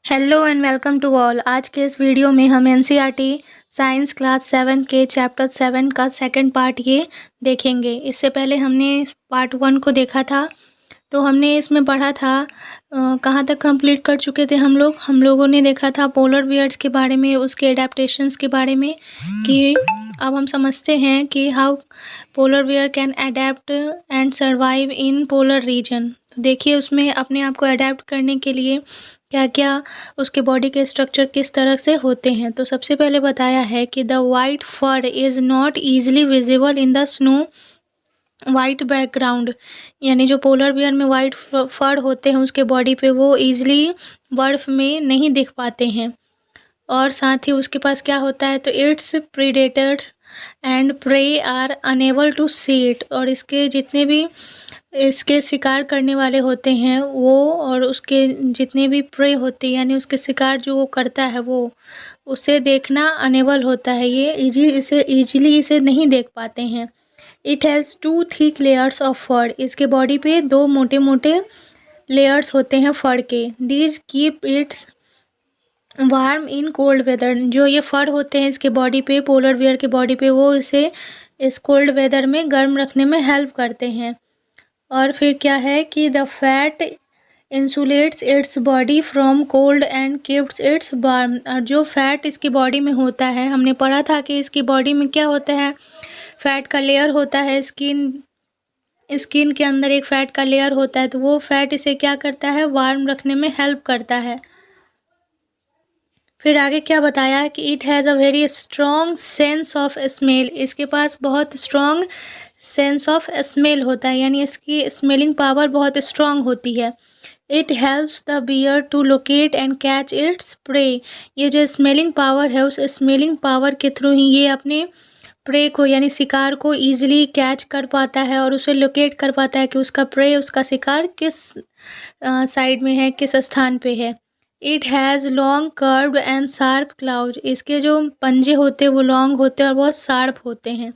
Hello and welcome to all. आज के इस वीडियो में हम एनसीईआरटी साइंस क्लास 7 के चैप्टर 7 का सेकंड पार्ट ये देखेंगे। इससे पहले हमने पार्ट 1 को देखा था, तो हमने इसमें पढ़ा था कहाँ तक कंप्लीट कर चुके थे हम लोगों ने देखा था पोलर बियर्स के बारे में, उसके एडेप्टेशंस के बारे में, कि अब हम समझते हैं कि how polar bear can adapt and survive in polar region. तो देखिए उसमें अपने आप को अडेप्ट करने के लिए क्या क्या उसके बॉडी के स्ट्रक्चर किस तरह से होते हैं। तो सबसे पहले बताया है कि the white fur is not easily visible in the snow white background, यानी जो पोलर बियर में वाइट फर होते हैं उसके बॉडी पे वो ईजिली बर्फ़ में नहीं दिख पाते हैं। और साथ ही उसके पास क्या होता है, तो its predators and prey are unable to see it, और इसके जितने भी इसके शिकार करने वाले होते हैं वो, और उसके जितने भी प्रे होते हैं यानी उसके शिकार जो वो करता है वो उसे देखना अनेबल होता है, ये इजीली इसे नहीं देख पाते हैं। It has 2 thick layers of fur, इसके बॉडी पे 2 मोटे मोटे लेयर्स होते हैं फर के। These keep its warm in cold weather, जो ये फर होते हैं इसके बॉडी पे, पोलर बियर के बॉडी पे, वो इसे इस कोल्ड वेदर में गर्म रखने में हेल्प करते हैं। और फिर क्या है कि the fat insulates its body from cold and keeps its warm, और जो फैट इसकी बॉडी में होता है, हमने पढ़ा था कि इसकी बॉडी में क्या होता है, फैट का लेयर होता है, स्किन के अंदर एक फैट का लेयर होता है, तो वो फैट इसे क्या करता है, वार्म रखने में हेल्प करता है। फिर आगे क्या बताया कि it has a very strong sense of smell, इसके पास बहुत स्ट्रॉन्ग सेंस ऑफ स्मेल होता है, यानी इसकी स्मेलिंग पावर बहुत स्ट्रॉन्ग होती है। It helps the bear to locate and catch its prey, ये जो स्मेलिंग पावर है उस स्मेलिंग पावर के थ्रू ही ये अपने प्रे को यानी शिकार को ईजिली कैच कर पाता है और उसे लोकेट कर पाता है कि उसका प्रे, उसका शिकार किस साइड में है, किस स्थान पे है। It has long curved and sharp claws, इसके जो पंजे होते हैं वो लॉन्ग होते हैं और बहुत शार्प होते हैं।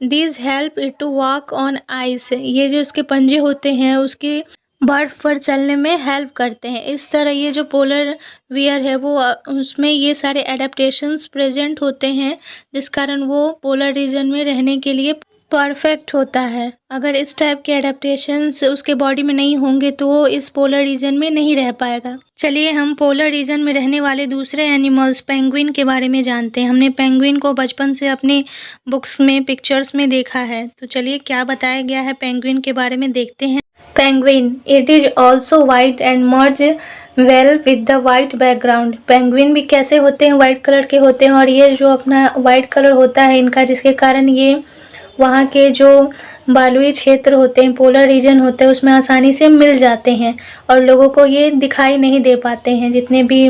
This help it to walk on ice, ये जो इसके पंजे होते हैं उसके बर्फ़ पर चलने में हेल्प करते हैं। इस तरह ये जो पोलर बियर है वो उसमें ये सारे एडेप्टेशंस प्रेजेंट होते हैं जिस कारण वो पोलर रीजन में रहने के लिए परफेक्ट होता है। अगर इस टाइप के एडेप्टेशंस उसके बॉडी में नहीं होंगे तो वो इस पोलर रीजन में नहीं रह पाएगा। चलिए हम पोलर रीजन में रहने वाले दूसरे एनिमल्स पेंगुइन के बारे में जानते हैं। हमने पेंगुइन को बचपन से अपने बुक्स में, पिक्चर्स में देखा है, तो चलिए क्या बताया गया है पेंगुइन के बारे में देखते हैं। Penguin, it is also white and merge well with the white background, penguin भी कैसे होते हैं, वाइट कलर के होते हैं, और ये जो अपना वाइट कलर होता है इनका, जिसके कारण ये वहाँ के जो बालुई क्षेत्र होते हैं, पोलर रीजन होते हैं, उसमें आसानी से मिल जाते हैं और लोगों को ये दिखाई नहीं दे पाते हैं। जितने भी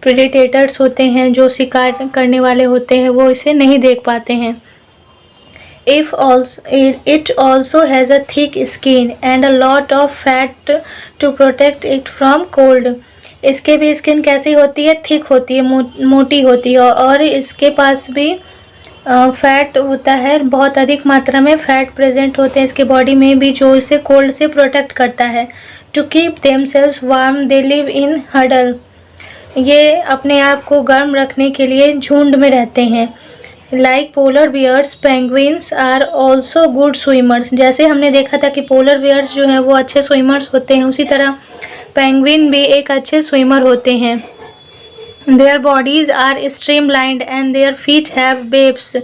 प्रेडेटर्स होते हैं, जो शिकार करने वाले होते हैं, वो इसे नहीं देख पाते हैं। It also has a thick skin and a lot of fat to protect it from cold. इसके भी स्किन कैसी होती है, थिक होती है, मोटी होती है, और इसके पास भी फैट होता है, बहुत अधिक मात्रा में फैट प्रेजेंट होते हैं इसके बॉडी में भी, जो इसे कोल्ड से प्रोटेक्ट करता है। To keep themselves warm they live in huddle, ये अपने आप को गर्म रखने के लिए झुंड में रहते हैं। Like polar bears penguins are also good swimmers, जैसे हमने देखा था कि पोलर बियर्स जो हैं वो अच्छे स्विमर्स होते हैं, उसी तरह पेंगुइन भी एक अच्छे स्विमर होते हैं। Their bodies are streamlined and their feet have waves,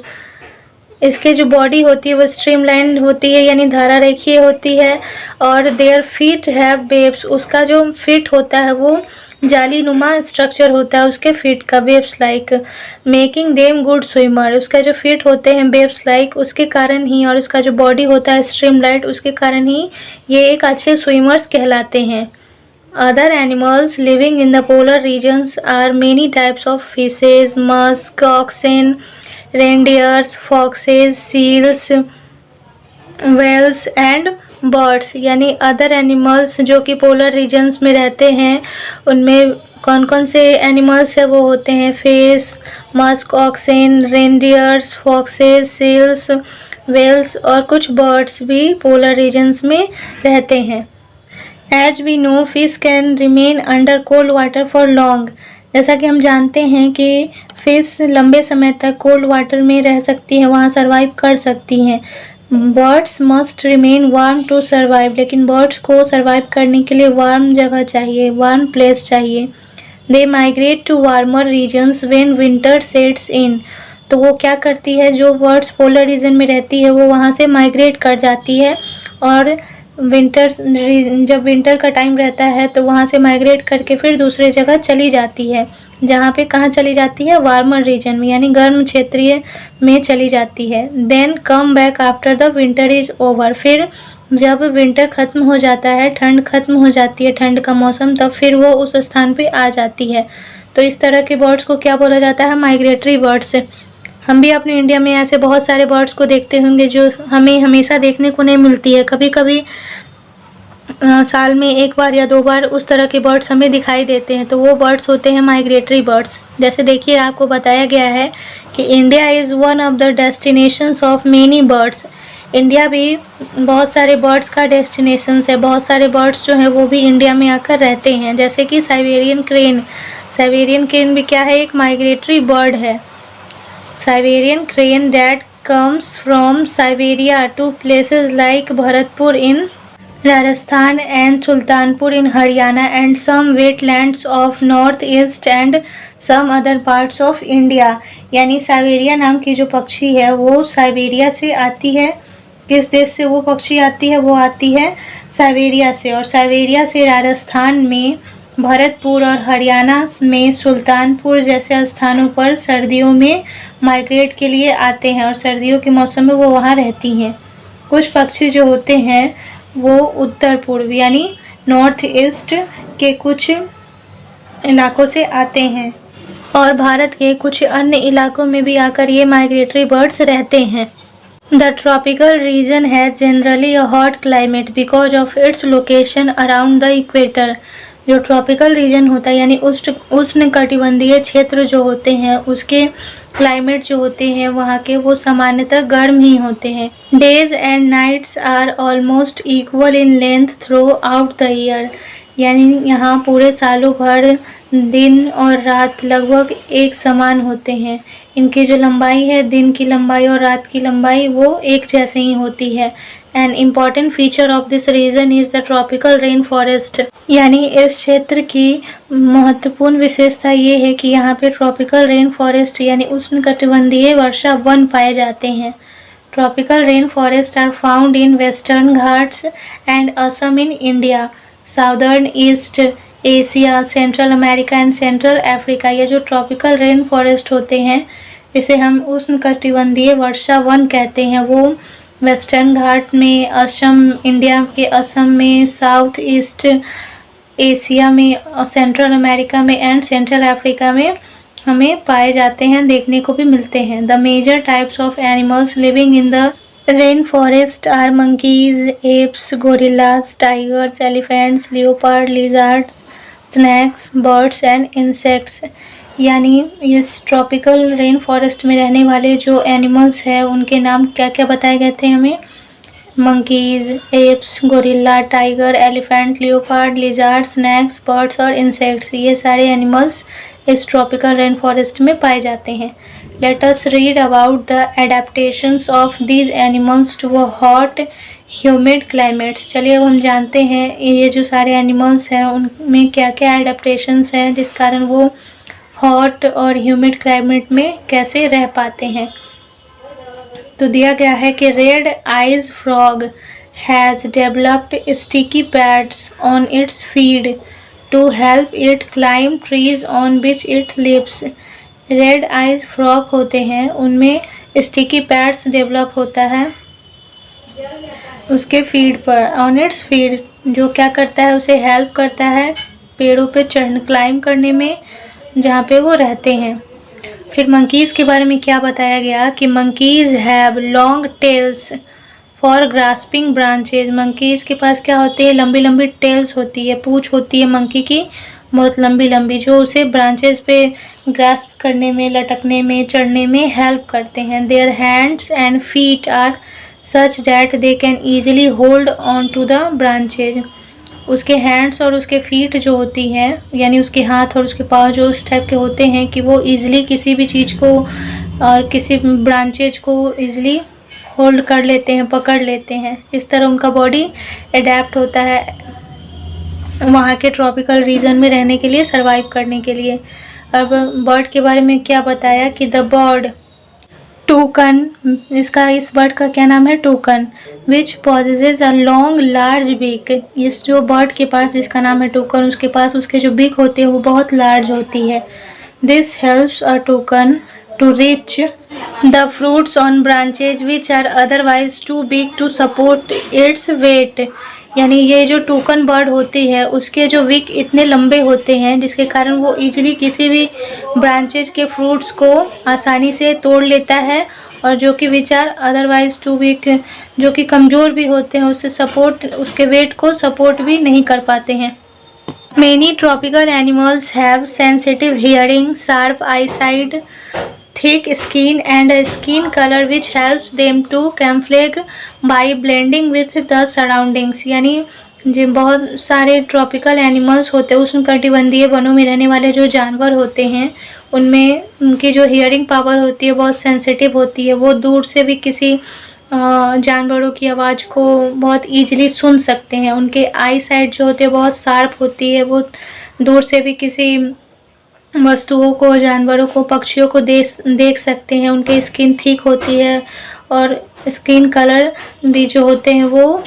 इसके जो बॉडी होती है वो स्ट्रीमलाइन होती है यानी धारा रेखीय होती है, और देयर फीट हैव वेव्स, उसका जो फीट होता है वो जाली नुमा स्ट्रक्चर होता है उसके फीट का, waves like, making them good swimmer, उसका जो फीट होते हैं वेव्स लाइक उसके कारण ही, और उसका जो बॉडी होता है स्ट्रीमलाइट उसके कारण ही ये एक अच्छे स्विमर्स कहलाते हैं। Other animals living in the polar regions are many types of fishes, musk, oxen, reindeers, foxes, seals, whales and birds, यानी अदर एनिमल्स जो कि पोलर रीजन्स में रहते हैं उनमें कौन कौन से एनिमल्स है, वो होते हैं fish, musk, oxen, reindeers, foxes, seals, whales और कुछ बर्ड्स भी पोलर रीजन्स में रहते हैं। As we know fish can remain under cold water for long. जैसा कि हम जानते हैं कि फिश लंबे समय तक कोल्ड वाटर में रह सकती है, वहाँ सर्वाइव कर सकती हैं। Birds must remain warm to survive, लेकिन बर्ड्स को सर्वाइव करने के लिए वार्म जगह चाहिए, वार्म प्लेस चाहिए। They migrate to warmer regions when winter sets in. तो वो क्या करती है, जो बर्ड्स पोलर रीजन में रहती है वो वहाँ से माइग्रेट कर जाती है, और जब विंटर का टाइम रहता है तो वहाँ से माइग्रेट करके फिर दूसरे जगह चली जाती है। जहाँ पे कहाँ चली जाती है, वार्मर रीजन में, यानी गर्म क्षेत्रीय में चली जाती है। Then come back after the winter is over. फिर जब विंटर ख़त्म हो जाता है, ठंड ख़त्म हो जाती है, ठंड का मौसम, तब फिर वो उस स्थान पे आ जाती है। तो इस तरह के बर्ड्स को क्या बोला जाता है, माइग्रेटरी बर्ड्स। हम भी अपने इंडिया में ऐसे बहुत सारे बर्ड्स को देखते होंगे जो हमें हमेशा देखने को नहीं मिलती है। कभी कभी साल में एक बार या 2 बार उस तरह के बर्ड्स हमें दिखाई देते हैं, तो वो बर्ड्स होते हैं माइग्रेटरी बर्ड्स। जैसे देखिए, आपको बताया गया है कि India is one of the destinations of many birds. India भी बहुत सारे बर्ड्स का डेस्टिनेशंस है। बहुत सारे बर्ड्स जो हैं वो भी इंडिया में आकर रहते हैं, जैसे कि साइबेरियन क्रेन। साइबेरियन क्रेन भी क्या है, एक माइग्रेटरी बर्ड है। Siberian crane that comes from Siberia to places like Bharatpur in Rajasthan and Sultanpur in Haryana and some wetlands of north east and some other parts of India. यानी साइबेरिया नाम की जो पक्षी है वो साइबेरिया से आती है। किस देश से वो पक्षी आती है, वो आती है साइबेरिया से, और साइबेरिया से राजस्थान में भरतपुर और हरियाणा में सुल्तानपुर जैसे स्थानों पर सर्दियों में माइग्रेट के लिए आते हैं, और सर्दियों के मौसम में वो वहाँ रहती हैं। कुछ पक्षी जो होते हैं वो उत्तर पूर्व यानी नॉर्थ ईस्ट के कुछ इलाकों से आते हैं, और भारत के कुछ अन्य इलाकों में भी आकर ये माइग्रेटरी बर्ड्स रहते हैं। The tropical region has generally a hot climate because of its location around the equator. जो ट्रॉपिकल रीजन होता है यानी उष्णकटिबंधीय क्षेत्र जो होते हैं, उसके क्लाइमेट जो होते हैं वहाँ के, वो सामान्यतः गर्म ही होते हैं। Days and nights are almost equal in length throughout the year. यानी यहाँ पूरे सालों भर दिन और रात लगभग एक समान होते हैं। इनकी जो लंबाई है, दिन की लंबाई और रात की लंबाई, वो एक जैसे ही होती है। An important feature of this region is the tropical rain forest. यानी इस क्षेत्र की महत्वपूर्ण विशेषता ये है कि यहाँ पे ट्रॉपिकल रेन फॉरेस्ट यानी उष्णकटिबंधीय वर्षा वन पाए जाते हैं। Tropical rain forest are found in Western Ghats and Assam in India, southern East Asia, Central America and Central Africa. ये जो ट्रॉपिकल रेन फॉरेस्ट होते हैं, इसे हम उष्णकटिबंधीय वर्षा वन कहते हैं, वो वेस्टर्न घाट में, असम, इंडिया के असम में, साउथ ईस्ट एशिया में, सेंट्रल अमेरिका में एंड सेंट्रल अफ्रीका में हमें पाए जाते हैं, देखने को भी मिलते हैं। The major types of animals living in the rain forest are monkeys, apes, gorillas, tigers, elephants, leopard, lizards, snakes, birds and insects. यानी इस ट्रॉपिकल रेन फॉरेस्ट में रहने वाले जो एनिमल्स हैं उनके नाम क्या क्या बताए गए थे हमें, monkeys, apps, gorilla, tiger, elephant, leopard, lizard, snacks, birds और इंसेक्ट्स। ये सारे एनिमल्स इस ट्रॉपिकल रेन फॉरेस्ट में पाए जाते हैं। Let us read about the adaptations of these animals to a hot humid climates. चलिए अब हम जानते हैं ये जो सारे एनिमल्स हैं उनमें क्या क्या एडेप्टेशंस हैं जिस कारण वो हॉट और ह्यूमिड क्लाइमेट में कैसे रह पाते हैं। तो दिया गया है कि red eyes frog has developed sticky pads on its feet to help it climb trees on which it lives. Red eyes frog होते हैं, उनमें स्टिकी पैड्स डेवलप होता है उसके फीड पर, ऑन इट्स फीड, जो क्या करता है, उसे हेल्प करता है पेड़ों पे क्लाइम करने में जहाँ पे वो रहते हैं। फिर मंकीज़ के बारे में क्या बताया गया कि monkeys have long tails for grasping branches. Monkeys के पास क्या होती है, लंबी लंबी टेल्स होती है, पूँछ होती है मंकी की बहुत लंबी लंबी, जो उसे ब्रांचेज पे ग्रास्प करने में, लटकने में, चढ़ने में हेल्प करते हैं। Their hands and feet are such that they can easily hold on to the branches. उसके हैंड्स और उसके फीट जो होती हैं, यानी उसके हाथ और उसके पाँव जो उस टाइप के होते हैं कि वो ईज़िली किसी भी चीज़ को और किसी ब्रांचेज को ईज़िली होल्ड कर लेते हैं, पकड़ लेते हैं। इस तरह उनका बॉडी अडेप्ट होता है वहाँ के ट्रॉपिकल रीजन में रहने के लिए, सर्वाइव करने के लिए। अब बर्ड के बारे में क्या बताया कि द बर्ड टूकन, इस बर्ड का क्या नाम है? Toucan, which possesses a long large beak. इस जो बर्ड के पास, जिसका नाम है टूकन, उसके पास उसके जो बीक होती है वो बहुत लार्ज होती है। This helps a toucan to reach the fruits on branches which are otherwise too big to support its weight. यानी ये जो टूकन बर्ड होती है उसके जो विक इतने लंबे होते हैं जिसके कारण वो इजीली किसी भी ब्रांचेज के फ्रूट्स को आसानी से तोड़ लेता है, और जो कि which are otherwise too weak, जो कि कमज़ोर भी होते हैं, उससे सपोर्ट, उसके वेट को सपोर्ट भी नहीं कर पाते हैं। Many tropical animals have sensitive hearing, sharp eyesight, thick skin and a skin color which helps them to camouflage by blending with the surroundings। यानी जो बहुत सारे ट्रॉपिकल एनिमल्स होते हैं, उष्णकटिबंधीय वनों में रहने वाले जो जानवर होते हैं, उनमें उनकी जो हियरिंग पावर होती है बहुत सेंसिटिव होती है। वो दूर से भी किसी जानवरों की आवाज़ को बहुत ईजिली सुन सकते हैं। उनके आई साइट जो होती है बहुत शार्प होती है, वो दूर से भी किसी वस्तुओं को, जानवरों को, पक्षियों को देख सकते हैं। उनके स्किन थिक होती है और स्किन कलर भी जो होते हैं वो,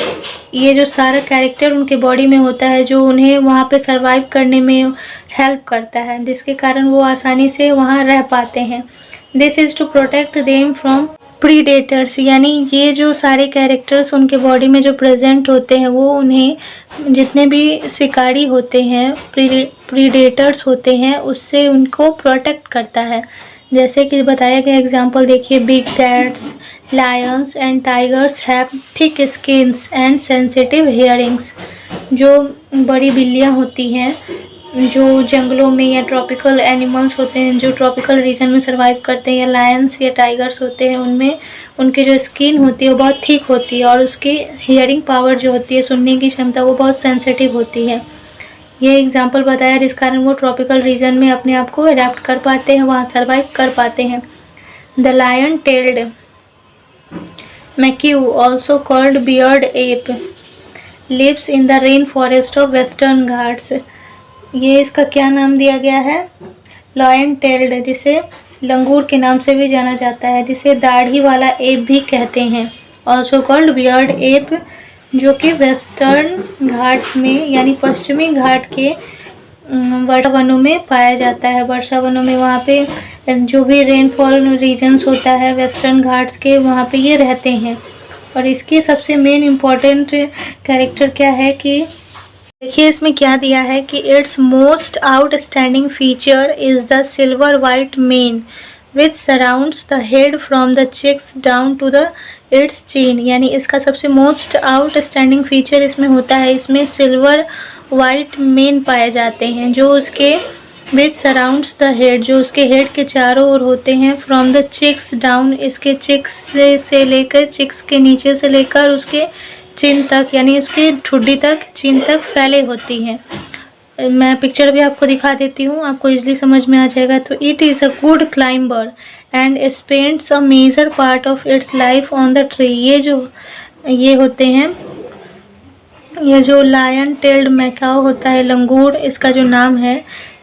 ये जो सारा कैरेक्टर उनके बॉडी में होता है जो उन्हें वहाँ पे सरवाइव करने में हेल्प करता है, जिसके कारण वो आसानी से वहाँ रह पाते हैं। This is to protect them from predators. यानी ये जो सारे कैरेक्टर्स उनके बॉडी में जो प्रेजेंट होते हैं वो उन्हें, जितने भी शिकारी होते हैं, प्रीडेटर्स होते हैं, उससे उनको प्रोटेक्ट करता है। जैसे कि बताया गया एग्जांपल देखिए, big cats, Lions and tigers have thick skins and sensitive hearings. जो बड़ी बिल्लियाँ होती हैं जो जंगलों में, या ट्रॉपिकल एनिमल्स होते हैं जो ट्रॉपिकल रीजन में सर्वाइव करते हैं, या लायंस या टाइगर्स होते हैं, उनमें उनकी जो स्किन होती है वो बहुत थिक होती है और उसकी हियरिंग पावर जो होती है, सुनने की क्षमता, वो बहुत सेंसिटिव होती है। ये एग्जांपल बताया जिस कारण वो ट्रॉपिकल रीजन में अपने आप को अडेप्ट कर पाते हैं, वहाँ सर्वाइव कर पाते हैं। The lion tailed macaque, also called beard ape, lives in the rain forest of Western Ghats. ये इसका क्या नाम दिया गया है? लायन टेल्ड, जिसे लंगूर के नाम से भी जाना जाता है, जिसे दाढ़ी वाला एप भी कहते हैं। ऑल्सो कॉल्ड बियर्ड एप, जो कि वेस्टर्न घाट्स में, यानी पश्चिमी घाट के वर्षा वनों में पाया जाता है। वर्षा वनों में, वहाँ पे जो भी रेनफॉल रीजन्स होता है वेस्टर्न घाट्स के, वहाँ पे ये रहते हैं। और इसकी सबसे मेन इम्पॉर्टेंट कैरेक्टर क्या है कि देखिए इसमें क्या दिया है कि its most outstanding feature is the silver white mane which surrounds the head from the cheeks down to the its chin. यानी इसका सबसे मोस्ट आउटस्टैंडिंग फीचर इसमें होता है, इसमें सिल्वर वाइट मेन पाए जाते हैं जो उसके विच सराउंड्स द हेड, जो उसके हेड के चारों ओर होते हैं, फ्रॉम द चिक्स डाउन, इसके चिक्स से लेकर, चिक्स के नीचे से लेकर उसके चिन तक, यानी उसके ठुड्डी तक, चिन तक फैले होती हैं। मैं पिक्चर भी आपको दिखा देती हूँ, आपको इजली समझ में आ जाएगा। तो it is a good climber and spends a major part of its life on the tree. ये होते हैं, ये जो लायन टेल्ड मैकाओ होता है, लंगूर इसका जो नाम है,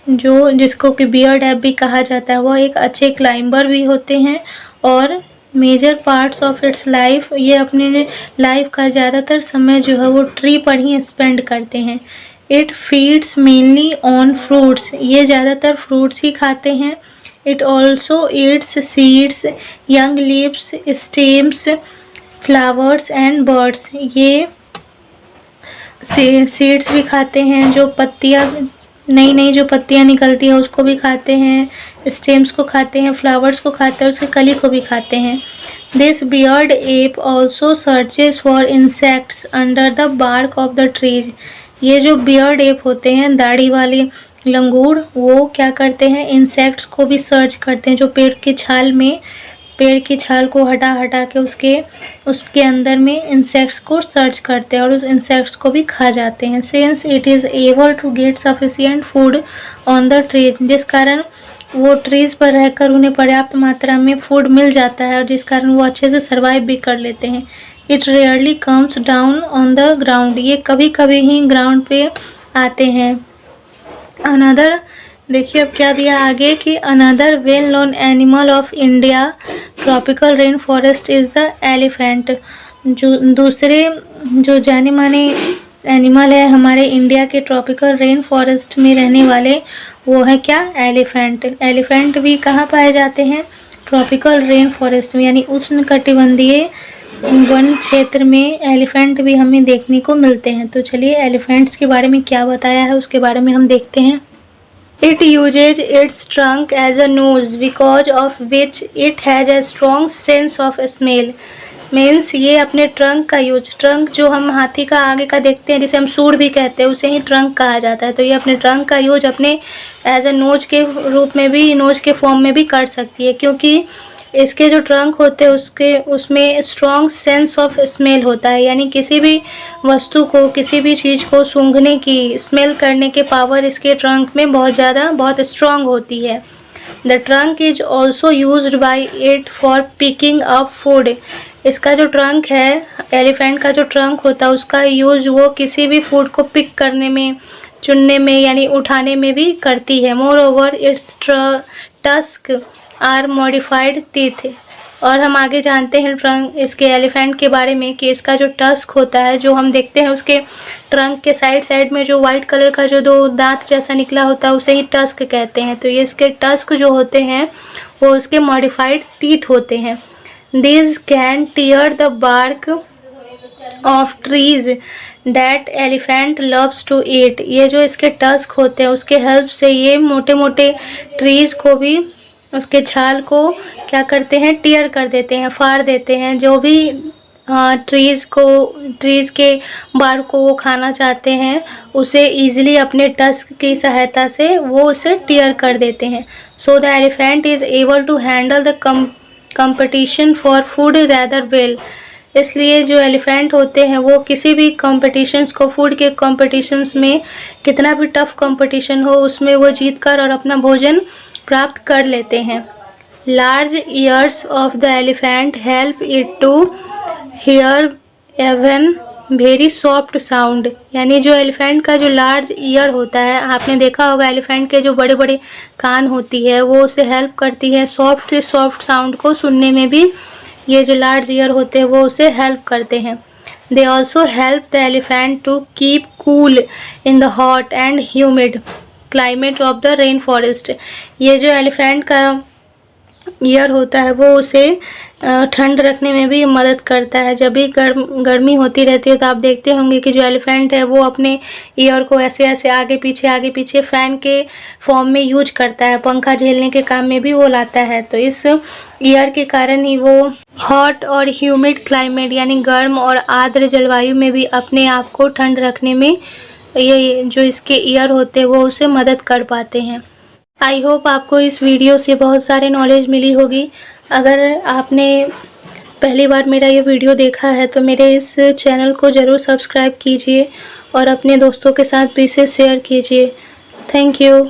जो जिसको कि बियर्ड एप भी कहा जाता है, वह एक अच्छे क्लाइंबर भी होते हैं और major parts of its life, ये अपने लाइफ का ज़्यादातर समय जो है वो ट्री पर ही स्पेंड करते हैं। It feeds mainly on fruits, ये ज़्यादातर फ्रूट्स ही खाते हैं। It also Yeats seeds, young leaves, stems, flowers and birds. ये सीड्स भी खाते हैं, जो पत्तियाँ, नई जो पत्तियाँ निकलती है उसको भी खाते हैं, स्टेम्स को खाते हैं, फ्लावर्स को खाते हैं, उसके कली को भी खाते हैं। This beard ape also searches for insects under the bark of the trees. ये जो बियर्ड एप होते हैं, दाढ़ी वाले लंगूर, वो क्या करते हैं, इंसेक्ट्स को भी सर्च करते हैं, जो पेड़ की छाल में, पेड़ की छाल को हटा हटा के उसके अंदर में इंसेक्ट्स को सर्च करते हैं और उस इंसेक्ट्स को भी खा जाते हैं। Since it is able to get sufficient food on the trees, जिस कारण वो ट्रीज पर रहकर उन्हें पर्याप्त मात्रा में फूड मिल जाता है और जिस कारण वो अच्छे से सर्वाइव भी कर लेते हैं। It rarely comes down on the ground, ये कभी कभी ही ग्राउंड पे आते हैं। अनदर, देखिए अब क्या दिया आगे कि another well known animal of India tropical rain forest is the elephant. जो दूसरे जो जाने माने एनिमल है हमारे इंडिया के ट्रॉपिकल रेन फॉरेस्ट में रहने वाले, वो है क्या, एलिफेंट। एलिफेंट भी कहाँ पाए जाते हैं, ट्रॉपिकल रेन फॉरेस्ट में, यानी उष्णकटिबंधीय वन क्षेत्र में एलिफेंट भी हमें देखने को मिलते हैं। तो चलिए एलिफेंट्स के बारे में क्या बताया है उसके बारे में हम देखते हैं। It uses its trunk as a nose because of which it has a strong sense of smell. Means ये अपने ट्रंक का यूज, ट्रंक जो हम हाथी का आगे का देखते हैं जिसे हम सूंड भी कहते हैं उसे ही ट्रंक कहा जाता है। तो ये अपने ट्रंक का यूज अपने एज ए नोज के रूप में भी, नोज के फॉर्म में भी कर सकती है, क्योंकि इसके जो ट्रंक होते हैं उसमें स्ट्रॉन्ग सेंस ऑफ स्मेल होता है, यानी किसी भी वस्तु को, किसी भी चीज़ को सूंघने की, स्मेल करने के पावर इसके ट्रंक में बहुत स्ट्रॉन्ग होती है। The trunk is also used by it for picking up food. इसका जो ट्रंक है, एलिफेंट का जो ट्रंक होता है उसका यूज वो किसी भी फूड को पिक करने में, चुनने में यानी उठाने में भी करती है। Moreover its tusk are modified teeth. और हम आगे जानते हैं ट्रंक इसके एलिफेंट के बारे में कि इसका जो टस्क होता है, जो हम देखते हैं उसके ट्रंक के साइड में जो वाइट कलर का जो दो दांत जैसा निकला होता है उसे ही टस्क कहते हैं। तो ये इसके टस्क जो होते हैं वो उसके मॉडिफाइड टीथ होते हैं। This can tear the bark of trees that elephant loves to eat. ये जो इसके टस्क होते हैं उसके हेल्प से ये मोटे मोटे ट्रीज को भी, उसके छाल को क्या करते हैं, टीयर कर देते हैं, फाड़ देते हैं। जो भी ट्रीज के बार्क को वो खाना चाहते हैं उसे इजीली अपने टस्क की सहायता से वो उसे टीयर कर देते हैं। So the elephant is able to handle the competition for food rather well. इसलिए जो एलिफेंट होते हैं वो किसी भी कॉम्पिटिशन्स को, फूड के कॉम्पिटिशन्स में, कितना भी टफ कॉम्पिटिशन हो उसमें वो जीत कर और अपना भोजन प्राप्त कर लेते हैं। Large ears of the elephant help it to hear even very soft sound. यानी जो एलिफेंट का जो लार्ज ईयर होता है, आपने देखा होगा एलिफेंट के जो बड़े बड़े कान होती है वो उसे हेल्प करती है सॉफ्ट से सॉफ्ट साउंड को सुनने में भी। ये जो लार्ज ईयर होते हैं वो उसे हेल्प करते हैं। They also help the elephant to keep cool in the hot and humid climate of the rain forest. ये जो एलिफेंट का ईयर होता है वो उसे ठंड रखने में भी मदद करता है। जब भी गर्मी होती रहती है तो आप देखते होंगे कि जो एलिफेंट है वो अपने ईयर को ऐसे ऐसे आगे पीछे फैन के फॉर्म में यूज करता है, पंखा झेलने के काम में भी वो लाता है। तो इस ईयर के कारण ही वो हॉट और ह्यूमिड क्लाइमेट यानी गर्म और आर्द्र जलवायु में भी अपने आप को ठंड रखने में ये जो इसके ईयर होते हैं वो उसे मदद कर पाते हैं। आई होप आपको इस वीडियो से बहुत सारे नॉलेज मिली होगी। अगर आपने पहली बार मेरा ये वीडियो देखा है तो मेरे इस चैनल को ज़रूर सब्सक्राइब कीजिए और अपने दोस्तों के साथ भी इसे शेयर कीजिए। Thank you.